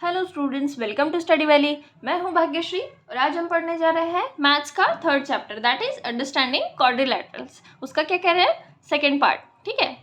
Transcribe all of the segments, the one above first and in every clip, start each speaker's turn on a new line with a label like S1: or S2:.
S1: Hello students, welcome to study valley. मैं हूं भाग्यश्री और आज हम पढ़ने जा रहे हैं मैथ्स का third chapter, that is understanding quadrilaterals. उसका क्या कह रहे हैं, सेकेंड पार्ट। ठीक है,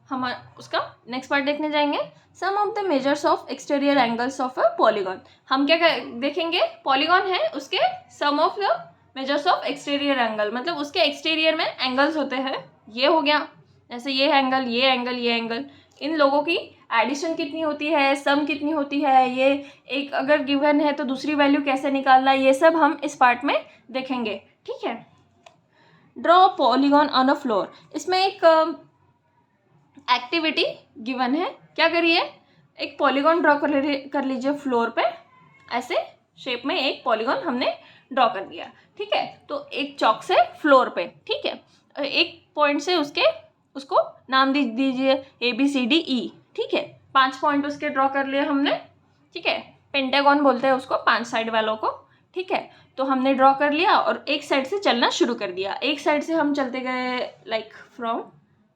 S1: हम उसका नेक्स्ट पार्ट देखने जाएंगे। Sum of the measures of exterior angles of a polygon. हम क्या देखेंगे, पॉलीगॉन है उसके sum of the measures of exterior angle, मतलब उसके एक्सटीरियर में एंगल्स होते हैं। ये हो गया, जैसे ये एंगल, ये एंगल, ये एंगल, इन लोगों की एडिशन कितनी होती है, सम कितनी होती है, ये एक अगर गिवन है तो दूसरी वैल्यू कैसे निकालना, ये सब हम इस पार्ट में देखेंगे। ठीक है, draw polygon on a floor. इसमें एक एक्टिविटी गिवन है, क्या करिए, एक पॉलीगॉन ड्रॉ कर लीजिए फ्लोर पे। ऐसे शेप में एक पॉलीगॉन हमने ड्रॉ कर दिया। ठीक है, तो एक चौक से फ्लोर पे, ठीक है, एक पॉइंट से उसको नाम दीजिए ABCDE। ठीक है, 5 पॉइंट उसके ड्रॉ कर लिए हमने। ठीक है, पेंटागन बोलते हैं उसको, 5 साइड वालों को। ठीक है, तो हमने ड्रॉ कर लिया और एक साइड से चलना शुरू कर दिया। एक साइड से हम चलते गए, like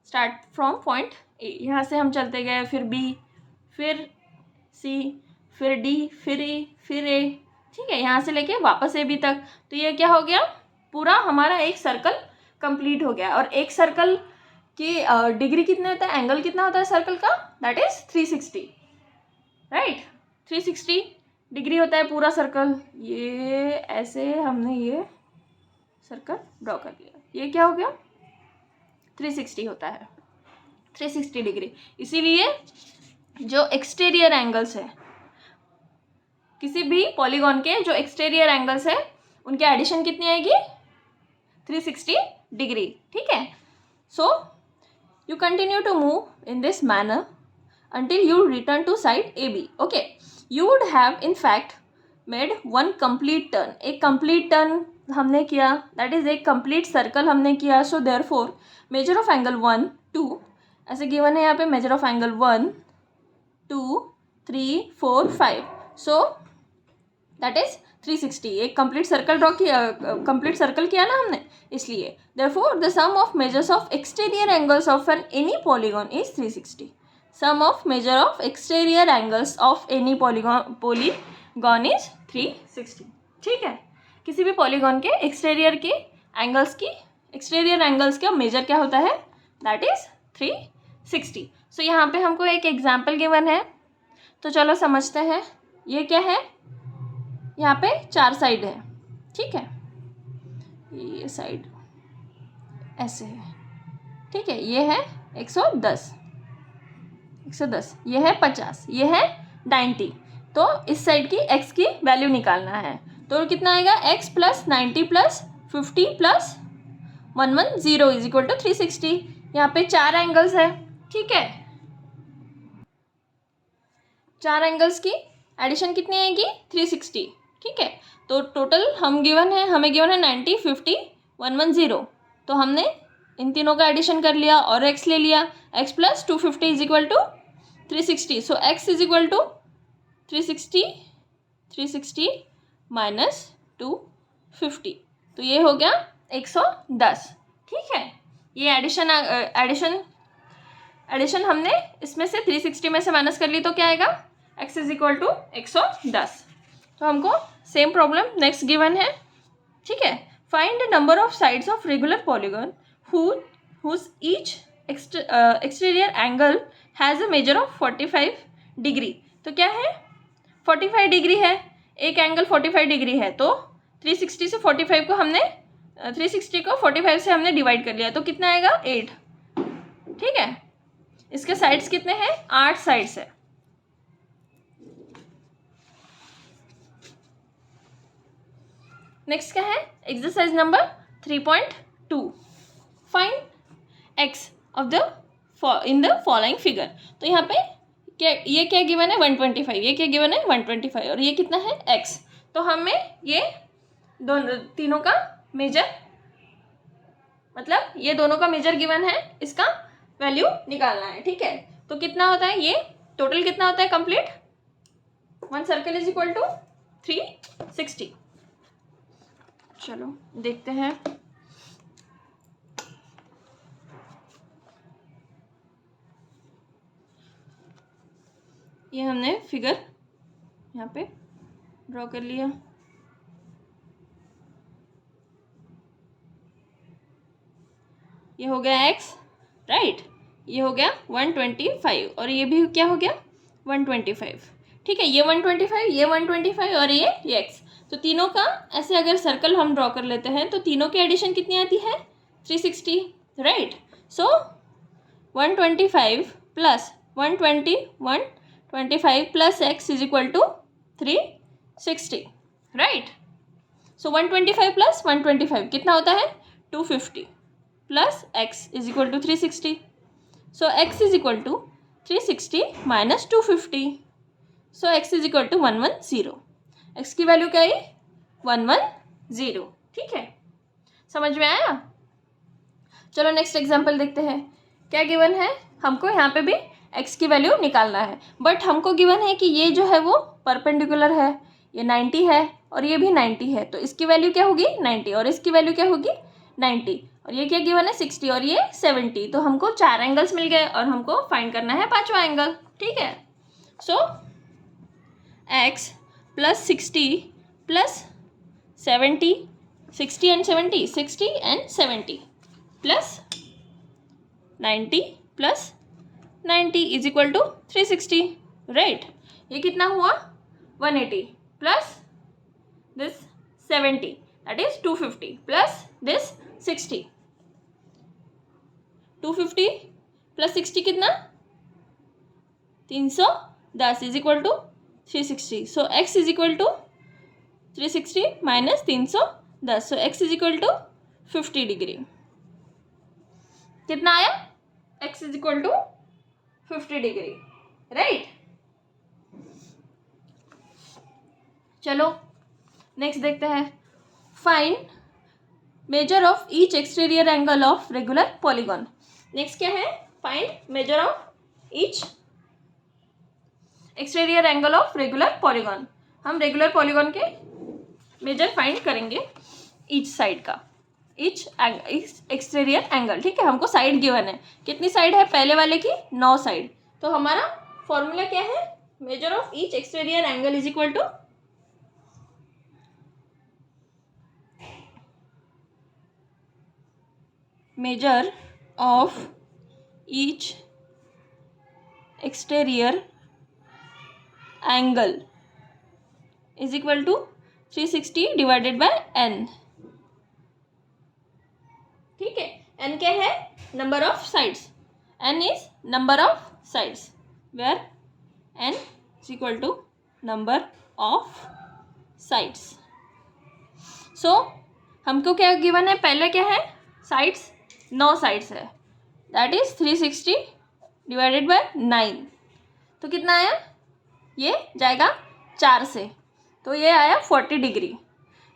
S1: start from point A, यहाँ से हम चलते गए, फिर B, फिर C, फिर D, फिर E, फिर A। ठीक है, यहाँ से लेके वापस AB तक। तो ये क्या हो गया, पूरा हमारा एक सर्कल कंप्लीट हो गया। और एक सर्कल की डिग्री कितने होता है, एंगल कितना होता है सर्कल का, दैट इज 360, राइट। 360 डिग्री होता है पूरा सर्कल। ये ऐसे हमने ये सर्कल ड्रॉ कर लिया, ये क्या हो गया, 360 होता है, 360 डिग्री। इसीलिए जो एक्सटीरियर एंगल्स है, किसी भी पॉलीगॉन के जो एक्सटीरियर एंगल्स है, उनकी एडिशन कितनी आएगी, 360 डिग्री। ठीक है, सो you continue to move in this manner until you return to side AB. Okay, you would have in fact made one complete turn. एक complete turn हमने किया, that is एक complete circle हमने किया. So therefore measure of angle 1, 2 ऐसे given है यहाँ पे, measure of angle 1, 2, 3, 4, 5. So that is 360। एक कंप्लीट सर्कल ड्रॉ किया, कंप्लीट सर्कल किया ना हमने, इसलिए therefore the sum of measures of exterior angles of an any polygon is 360. sum of measure of exterior angles of any polygon is 360. ठीक है, किसी भी पॉलीगॉन के एक्सटीरियर के एंगल्स की, एक्सटीरियर एंगल्स का मेजर क्या होता है, दैट इज 360. सो यहाँ पे हमको एक एग्जाम्पल गिवन है, तो चलो समझते हैं। ये क्या है, यहाँ पे 4 साइड है। ठीक है, ये साइड ऐसे है। ठीक है, ये है 110, ये है 50, ये है 90। तो इस साइड की x की वैल्यू निकालना है, तो कितना आएगा, x प्लस 90 प्लस 50 प्लस 110 इज इक्वल टू 360। यहाँ पे 4 एंगल्स है। ठीक है, 4 एंगल्स की एडिशन कितनी आएगी, 360। ठीक है, तो टोटल हमें गिवन है 90, 50, 110। तो हमने इन तीनों का एडिशन कर लिया और x ले लिया, x प्लस 250 is equal to 360। So x is equal to 360 minus 250, तो ये हो गया 110। ठीक है, ये एडिशन हमने इसमें से 360 में से माइनस कर ली, तो क्या आएगा, x इज इक्वल टू 110। तो हमको सेम प्रॉब्लम नेक्स्ट गिवन है। ठीक है, find the number of sides of regular polygon whose each exterior angle has a measure of 45 degree. तो क्या है, 45 डिग्री है, एक एंगल 45 डिग्री है, तो 360 से 45 को हमने 360 को 45 से हमने डिवाइड कर लिया, तो कितना आएगा, 8। ठीक है, इसके साइड्स कितने हैं, 8 साइड्स है। नेक्स्ट क्या है, exercise number 3.2, find x of the in the following figure. तो यहाँ पे ये क्या गिवन है, 125, ये क्या गिवन है, 125, और ये कितना है, एक्स। तो हमें ये तीनों का मेजर, मतलब ये दोनों का मेजर गिवन है, इसका वैल्यू निकालना है। ठीक है, तो कितना होता है, ये टोटल कितना होता है complete, 1 circle is equal to 360। चलो देखते हैं। ये हमने फिगर यहाँ पे ड्रॉ कर लिया। ये हो गया x, राइट। ये हो गया 125 और ये भी क्या हो गया 125। ठीक है, ये 125, ये 125 और ये x। तो तीनों का ऐसे अगर सर्कल हम ड्रॉ कर लेते हैं तो तीनों की एडिशन कितनी आती है 360, right. So 125 plus 125 plus x is equal to 360, right. So 125 plus 125 कितना होता है 250 plus x is equal to 360। So x is equal to 360 minus 250। So x is equal to 110। x की वैल्यू क्या आई 110। ठीक है, समझ में आया। चलो नेक्स्ट एग्जांपल देखते हैं। क्या गिवन है, हमको यहाँ पे भी x की वैल्यू निकालना है, बट हमको गिवन है कि ये जो है वो परपेंडिकुलर है, ये 90 है और ये भी 90 है, तो इसकी वैल्यू क्या होगी 90 और इसकी वैल्यू क्या होगी 90, और ये क्या गिवन है 60 और ये 70। तो हमको 4 एंगल्स मिल गए और हमको फाइंड करना है 5वां एंगल। ठीक है, so x plus 60 plus 70, 60 and 70, 60 and 70 plus 90 plus 90 is equal to 360, right. ये कितना हुआ 180 plus this 70 that is 250 plus this 60, 250 plus 60 कितना 310 is equal to 360। So x is equal to 360 minus 310, so x is equal to 50 degree. कितना आया x is equal to 50 degree, right. चलो next देखते हैं। Find major of each exterior angle of regular polygon. Next क्या है, find major of each exterior angle of regular polygon. हम regular polygon के measure find करेंगे ईच साइड का, each exterior angle. ठीक है, हमको साइड गिवन है, कितनी साइड है पहले वाले की 9 साइड। तो हमारा फॉर्मूला क्या है, measure of each exterior angle is equal to measure of each exterior angle is equal to 360 divided by n। ठीक है, n क्या है number of sides, n is number of sides where n is equal to number of sides। so हमको क्या given है, पहले क्या है साइड्स 9 साइड्स है, दैट इज 360 डिवाइडेड बाय 9। तो कितना आया, ये जाएगा 4 से, तो ये आया 40 डिग्री।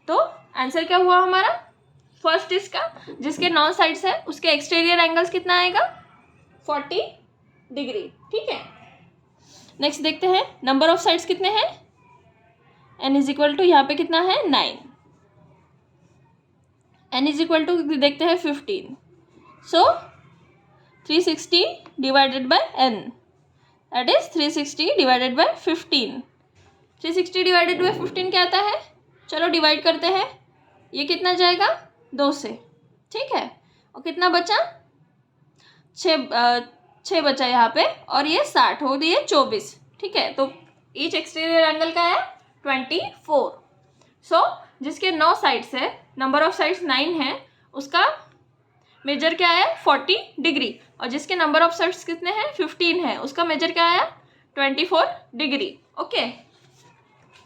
S1: तो आंसर क्या हुआ हमारा, फर्स्ट इसका जिसके 9 साइड्स है उसके एक्सटीरियर एंगल्स कितना आएगा 40 डिग्री। ठीक है, नेक्स्ट देखते हैं नंबर ऑफ साइड्स कितने हैं, n इज इक्वल टू यहाँ पे कितना है 9, n इज इक्वल टू देखते हैं 15। सो 360 divided by n that is 360 divided bye 15। 360 divided bye 15 क्या आता है, चलो डिवाइड करते हैं, ये कितना जाएगा 2 से। ठीक है, और कितना बचा 6 बचा यहाँ पे, और ये 60 हो दिए 24। ठीक है, तो ईच एक्सटीरियर एंगल का है 24। सो जिसके 9 साइड्स है, नंबर ऑफ साइड्स 9 है, उसका मेजर क्या है 40 डिग्री, और जिसके नंबर ऑफ साइड्स कितने हैं 15 है, उसका मेजर क्या आया 24 डिग्री। ओके,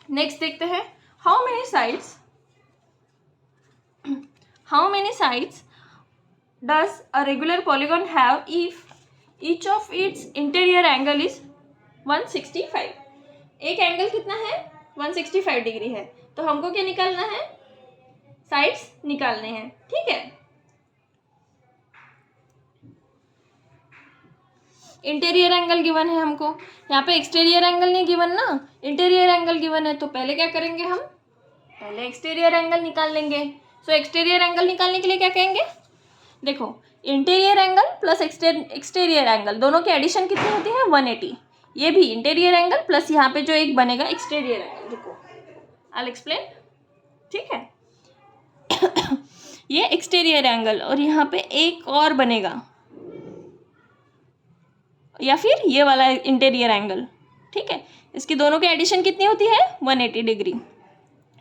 S1: नेक्स्ट देखते हैं how many sides does a regular polygon have if each of its interior angle is 165। एक एंगल कितना है 165 डिग्री है, तो हमको क्या निकालना है, साइड्स निकालने हैं। ठीक है, इंटीरियर एंगल गिवन है हमको, यहाँ पे एक्सटीरियर एंगल नहीं गिवन ना, इंटीरियर एंगल गिवन है, तो पहले क्या करेंगे हम, पहले एक्सटीरियर एंगल निकाल लेंगे। सो एक्सटीरियर एंगल निकालने के लिए क्या कहेंगे, देखो interior angle plus exterior angle दोनों की एडिशन कितनी होती है 180, ये भी इंटीरियर एंगल प्लस यहाँ पे जो एक बनेगा एक्सटीरियर एंगल, रुको आई विल एक्सप्लेन, ठीक है। ये एक्सटीरियर एंगल और यहाँ पे एक और बनेगा या फिर ये वाला इंटीरियर एंगल, ठीक है। इसकी दोनों की एडिशन कितनी होती है 180 डिग्री,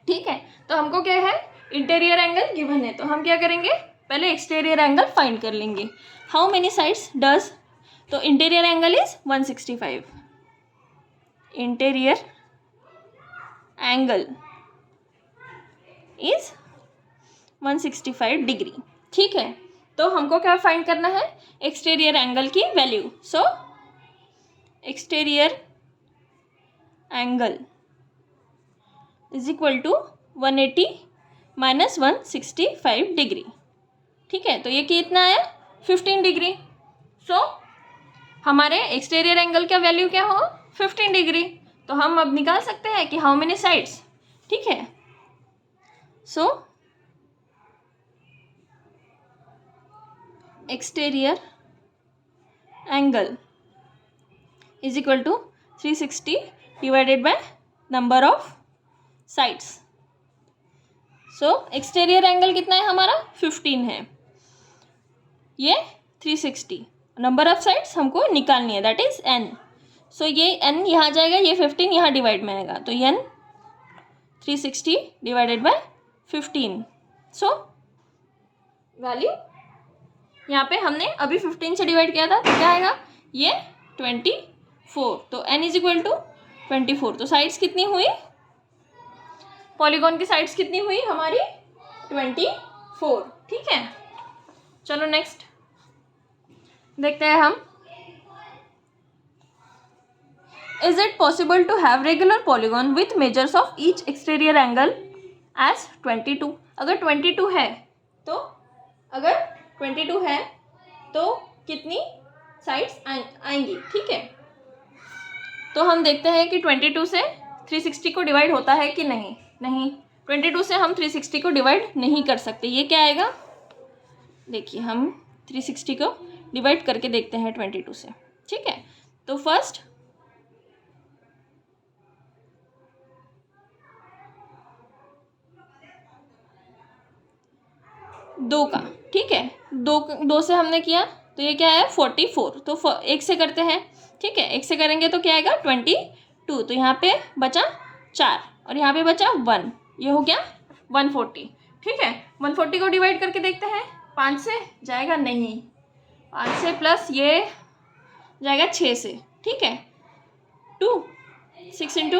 S1: ठीक है। तो हमको क्या है इंटीरियर एंगल गिवन है, तो हम क्या करेंगे पहले एक्सटीरियर एंगल फाइंड कर लेंगे। हाउ मेनी साइड्स डज, तो interior angle is 165, interior angle is 165 degree, ठीक है। तो हमको क्या फाइंड करना है एक्सटीरियर एंगल की value, so exterior angle is equal to 180 minus 165 degree, ठीक है। तो ये कितना आया 15 डिग्री। सो हमारे एक्सटीरियर एंगल का वैल्यू क्या हो 15 डिग्री, तो हम अब निकाल सकते हैं कि हाउ मेनी साइड्स, ठीक है। So exterior angle is equal to 360 divided by number of sides. So exterior angle कितना है हमारा 15 है, ये 360, नंबर ऑफ साइड्स हमको निकालनी है दैट इज n। सो ये n यहाँ जाएगा, ये 15 यहाँ डिवाइड में आएगा, तो n 360 divided bye 15। So value यहाँ पे हमने अभी 15 से डिवाइड किया था, तो क्या आएगा ये 24, तो n इज इक्वल टू 24। तो साइड्स कितनी हुई पॉलीगॉन की साइड्स कितनी हुई हमारी 24, ठीक है। चलो नेक्स्ट देखते हैं हम, is it possible to have regular polygon with measures of each exterior angle as 22। अगर 22 है तो अगर 22 है तो कितनी साइड्स आएंगी, ठीक है। तो हम देखते हैं कि 22 से 360 को डिवाइड होता है कि नहीं, 22 से हम 360 को डिवाइड नहीं कर सकते। ये क्या आएगा देखिए, हम 360 को डिवाइड करके देखते हैं 22 से, ठीक है। तो फर्स्ट दो का, ठीक है, दो से हमने किया तो ये क्या है 44, तो एक से करते हैं, ठीक है। एक से करेंगे तो क्या आएगा 22, तो यहाँ पे बचा 4 और यहाँ पे बचा 1, ये हो गया 140, ठीक है। 140 को डिवाइड करके देखते हैं, 5 से जाएगा नहीं, 5 से प्लस ये जाएगा 6 से, ठीक है। 2 6 इंटू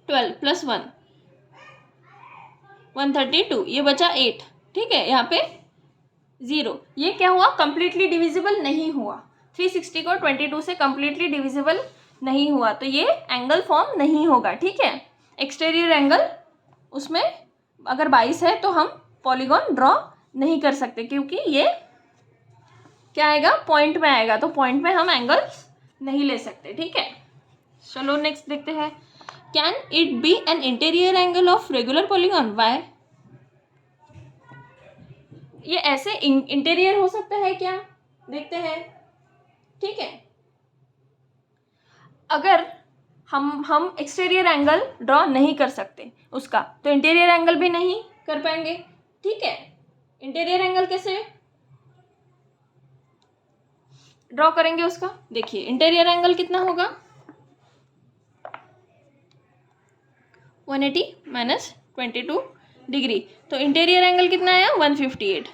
S1: 12 प्लस 1 132, ये बचा 8, ठीक है। यहाँ पे 0, ये क्या हुआ कंप्लीटली डिविजिबल नहीं हुआ, 360 को 22 से कंप्लीटली डिविजिबल नहीं हुआ, तो ये एंगल फॉर्म नहीं होगा, ठीक है। एक्सटीरियर एंगल उसमें अगर 22 है तो हम पॉलीगॉन ड्रॉ नहीं कर सकते, क्योंकि ये क्या आएगा पॉइंट में आएगा, तो पॉइंट में हम एंगल नहीं ले सकते, ठीक है। चलो नेक्स्ट देखते हैं, can it be an interior angle of regular polygon, why. ये ऐसे इंटीरियर हो सकता है क्या, देखते हैं, ठीक है। अगर हम एक्सटीरियर एंगल ड्रॉ नहीं कर सकते उसका, तो इंटीरियर एंगल भी नहीं कर पाएंगे, ठीक है। इंटीरियर एंगल कैसे ड्रॉ करेंगे उसका, देखिए इंटीरियर एंगल कितना होगा 180 माइनस 22 डिग्री, तो इंटीरियर एंगल कितना आया 158।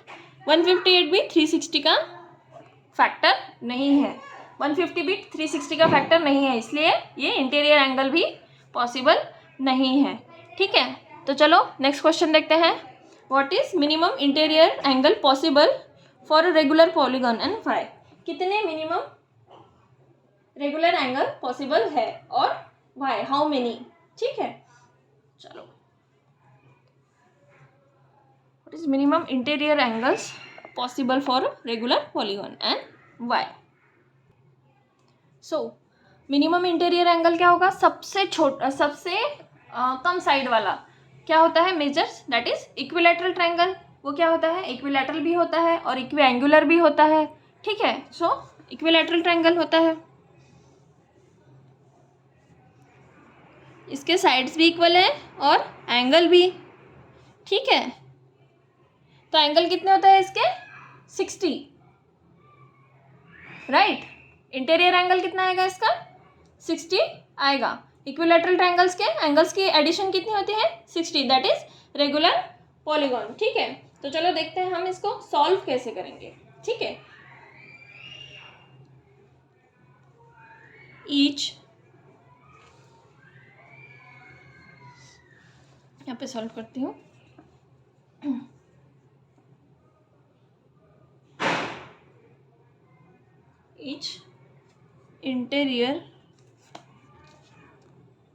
S1: 158 भी 360 का फैक्टर नहीं है, 150 भी 360 का फैक्टर नहीं है, इसलिए ये इंटीरियर एंगल भी पॉसिबल नहीं है, ठीक है। तो चलो नेक्स्ट क्वेश्चन देखते हैं, what is minimum interior angle possible for a regular polygon and why. कितने मिनिमम रेगुलर एंगल पॉसिबल है और व्हाई, हाउ मेनी, ठीक है। चलो what is minimum interior angles possible for regular polygon and why. So minimum interior angle क्या होगा, सबसे छोटा सबसे कम साइड वाला क्या होता है measures, that is equilateral triangle. वो क्या होता है इक्विलैटरल भी होता है और इक्विएंगुलर भी होता है, ठीक है। सो इक्विलैटरल ट्रायंगल होता है, इसके साइड्स भी इक्वल है और एंगल भी, ठीक है। तो एंगल कितने होते हैं इसके 60, राइट। इंटीरियर एंगल कितना आएगा इसका 60 आएगा। इक्विलैटरल ट्रायंगल्स के एंगल्स की एडिशन कितनी होती है 60, दैट इज रेगुलर पॉलीगॉन, ठीक है। तो चलो देखते हैं हम इसको सॉल्व कैसे करेंगे, ठीक है। ईच, यहाँ पे सॉल्व करती हूँ। Each interior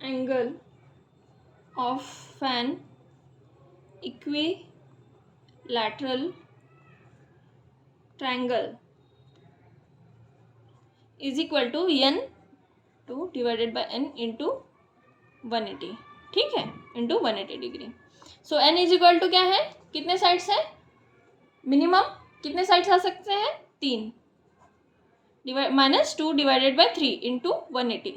S1: angle of an equilateral triangle is equal to n two divided by n into 180, ठीक है, into 180 degree. So n is equal to क्या है, कितने साइड्स है, मिनिमम कितने साइड्स आ सकते हैं 3, -2 डिवाइडेड बाय 3 इंटू 180,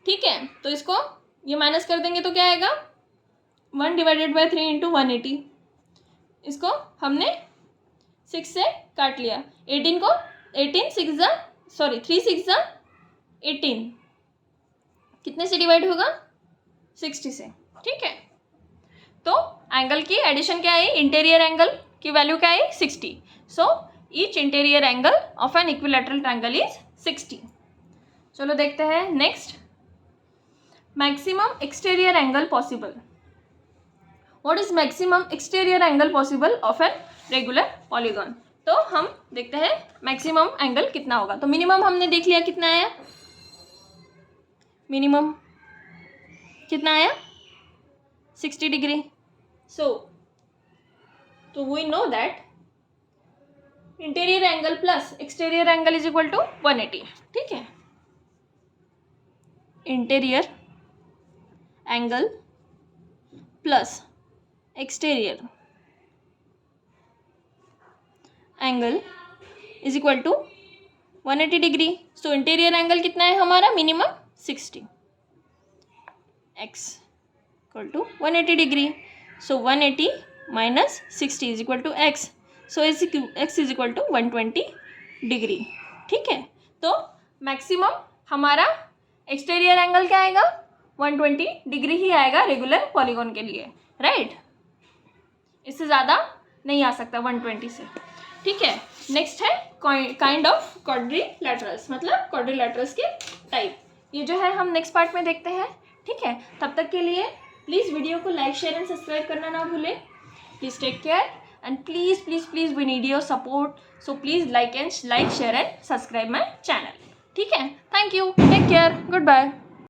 S1: ठीक है। तो इसको ये माइनस कर देंगे तो क्या आएगा 1 डिवाइडेड बाय 3 इंटू 180। इसको हमने 6 से काट लिया, 18 को 3 6 18, कितने से डिवाइड होगा 60 से, ठीक है। तो एंगल की एडिशन क्या आई, इंटीरियर एंगल की वैल्यू क्या आई 60। So each interior angle of an equilateral triangle is 60। चलो देखते हैं next, maximum exterior angle possible. What is maximum exterior angle possible of an regular polygon. तो हम देखते हैं मैक्सिमम एंगल कितना होगा। तो मिनिमम हमने देख लिया कितना आया, मिनिमम कितना आया 60 डिग्री। सो तो we know that interior angle plus exterior angle is equal to 180, ठीक है। Interior angle plus exterior angle is equal to 180 degree. So interior angle कितना है हमारा minimum 60, x equal to 180 degree. So 180 minus 60 is equal to x, so x is equal to 120 degree, ठीक है। तो maximum हमारा exterior angle क्या आएगा 120 degree ही आएगा रेगुलर पॉलीगॉन के लिए, राइट। इससे ज़्यादा नहीं आ सकता 120 से, ठीक है। नेक्स्ट है काइंड ऑफ क्वाड्रिलैटरल्स, मतलब क्वाड्रिलैटरल्स के टाइप। ये जो है हम नेक्स्ट पार्ट में देखते हैं, ठीक है। तब तक के लिए प्लीज़ वीडियो को लाइक शेयर एंड सब्सक्राइब करना ना भूलें। Please take care and please we need your support. So please like share and subscribe my channel, ठीक है। Thank you, take care, good bye.